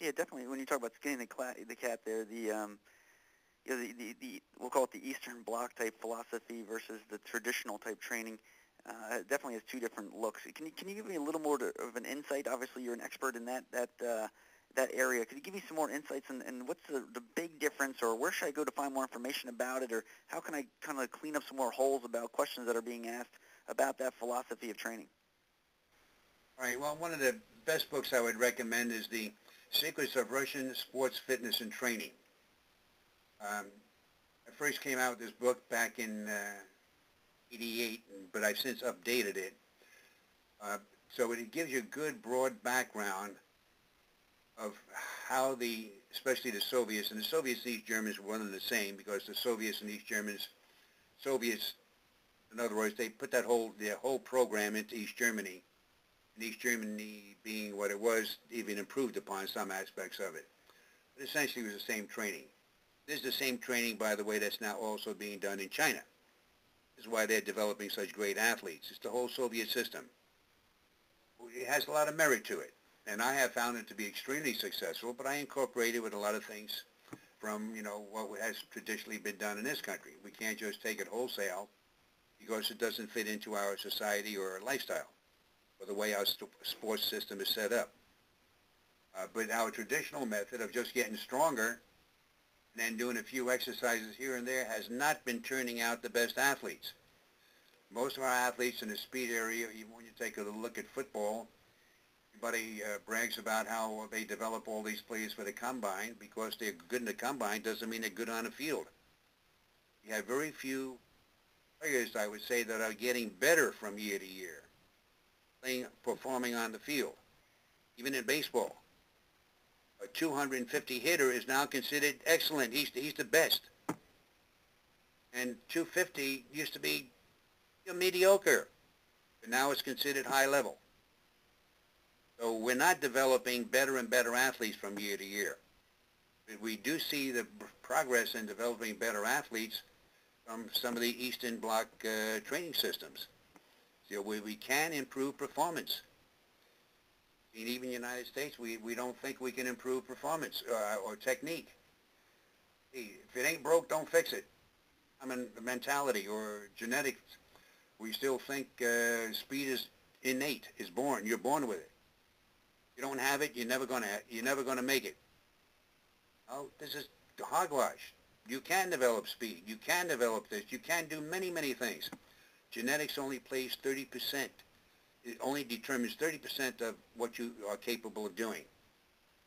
Yeah, definitely. When you talk about skinning the cat there, you know, the we'll call it the Eastern Bloc type philosophy versus the traditional type training, definitely has two different looks. Can you give me a little more of an insight? Obviously, you're an expert in that area. Could you give me some more insights and what's the big difference, or where should I go to find more information about it, or how can I kind of clean up some more holes about questions that are being asked about that philosophy of training? All right, well, one of the best books I would recommend is The Secrets of Russian Sports Fitness and Training. I first came out with this book back in '88, but I've since updated it. So it gives you a good broad background of how especially the Soviets, and the Soviets and East Germans were one and the same, because the Soviets and East Soviets, in other words, they put their whole program into East Germany, and East Germany being what it was, even improved upon some aspects of it. But essentially it was the same training. This is the same training, by the way, that's now also being done in China. This is why they're developing such great athletes. It's the whole Soviet system. It has a lot of merit to it, and I have found it to be extremely successful, but I incorporate it with a lot of things from, what has traditionally been done in this country. We can't just take it wholesale because it doesn't fit into our society or our lifestyle or the way our sports system is set up. But our traditional method of just getting stronger and then doing a few exercises here and there has not been turning out the best athletes. Most of our athletes in the speed area, even when you take a look at football, everybody brags about how they develop all these players for the combine. Because they're good in the combine doesn't mean they're good on the field. You have very few players, I would say, that are getting better from year to year, performing on the field. Even in baseball, a 250 hitter is now considered excellent. He's the best. And 250 used to be mediocre, but now it's considered high level. So we're not developing better and better athletes from year to year. But we do see the progress in developing better athletes from some of the Eastern Bloc training systems. So we can improve performance. And even in the United States, we don't think we can improve performance or technique. Hey, if it ain't broke, don't fix it. I mean, the mentality or genetics. We still think speed is innate, is born. You're born with it. You don't have it, you're never gonna make it. Oh, this is hogwash. You can develop speed. You can develop this. You can do many, many things. Genetics only plays 30%. It only determines 30% of what you are capable of doing.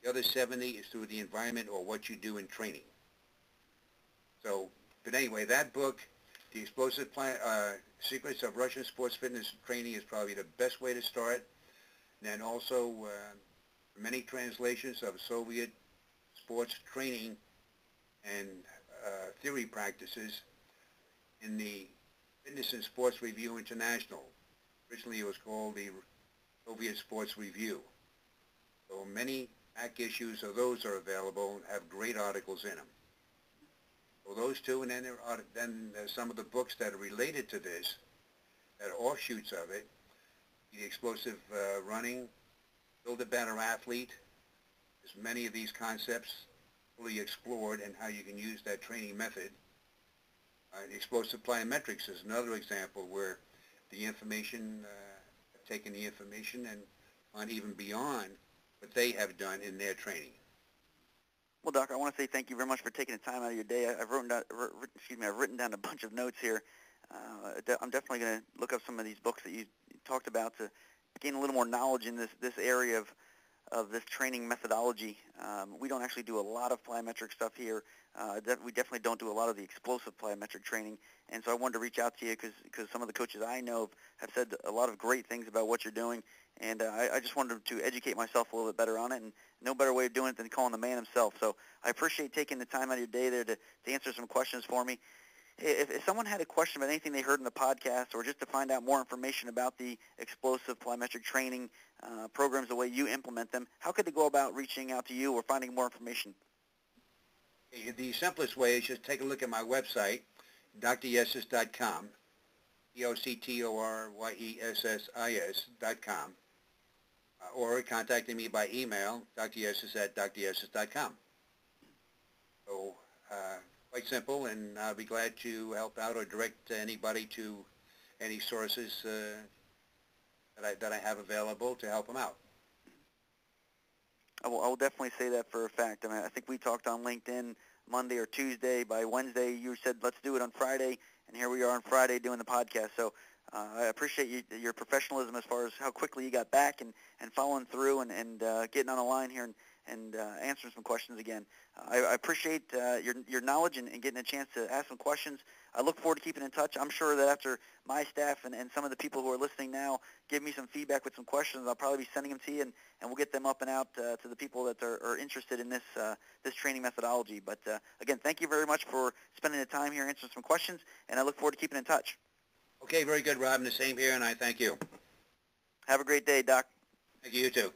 The other 70 is through the environment or what you do in training. So, but anyway, that book, The Explosive Secrets of Russian Sports Fitness Training, is probably the best way to start. And then also many translations of Soviet sports training and theory practices in the Fitness and Sports Review International. Originally it was called the Soviet Sports Review. So many back issues of those are available and have great articles in them. So those two, and then there's some of the books that are related to this, that are offshoots of it. The Explosive Running, Build a Better Athlete. There's many of these concepts fully explored and how you can use that training method. The Explosive Plyometrics is another example where the information, taken the information and gone even beyond what they have done in their training. Well, Doc, I want to say thank you very much for taking the time out of your day. I've written down a bunch of notes here. I'm definitely going to look up some of these books that you talked about to gain a little more knowledge in this area of this training methodology. We don't actually do a lot of plyometric stuff here. We definitely don't do a lot of the explosive plyometric training, and so I wanted to reach out to you because some of the coaches I know have said a lot of great things about what you're doing, and I just wanted to educate myself a little bit better on it, and no better way of doing it than calling the man himself. So I appreciate taking the time out of your day there to answer some questions for me. If someone had a question about anything they heard in the podcast, or just to find out more information about the explosive plyometric training programs, the way you implement them, how could they go about reaching out to you or finding more information? The simplest way is just take a look at my website, dryesis.com, DoctorYessis.com. or contacting me by email, dryessis@dryessis.com. So quite simple, and I'll be glad to help out or direct anybody to any sources that I have available to help them out. I will definitely say that for a fact. I mean, I think we talked on LinkedIn Monday or Tuesday. By Wednesday, you said, let's do it on Friday, and here we are on Friday doing the podcast. So I appreciate your professionalism as far as how quickly you got back and following through and getting on the line here and answering some questions again. I appreciate your knowledge and getting a chance to ask some questions. I look forward to keeping in touch. I'm sure that after my staff and some of the people who are listening now give me some feedback with some questions, I'll probably be sending them to you, and we'll get them up and out to the people that are interested in this training methodology. But again, thank you very much for spending the time here answering some questions, and I look forward to keeping in touch. Okay, very good, Rob, and the same here, and I thank you. Have a great day, Doc. Thank you, you too.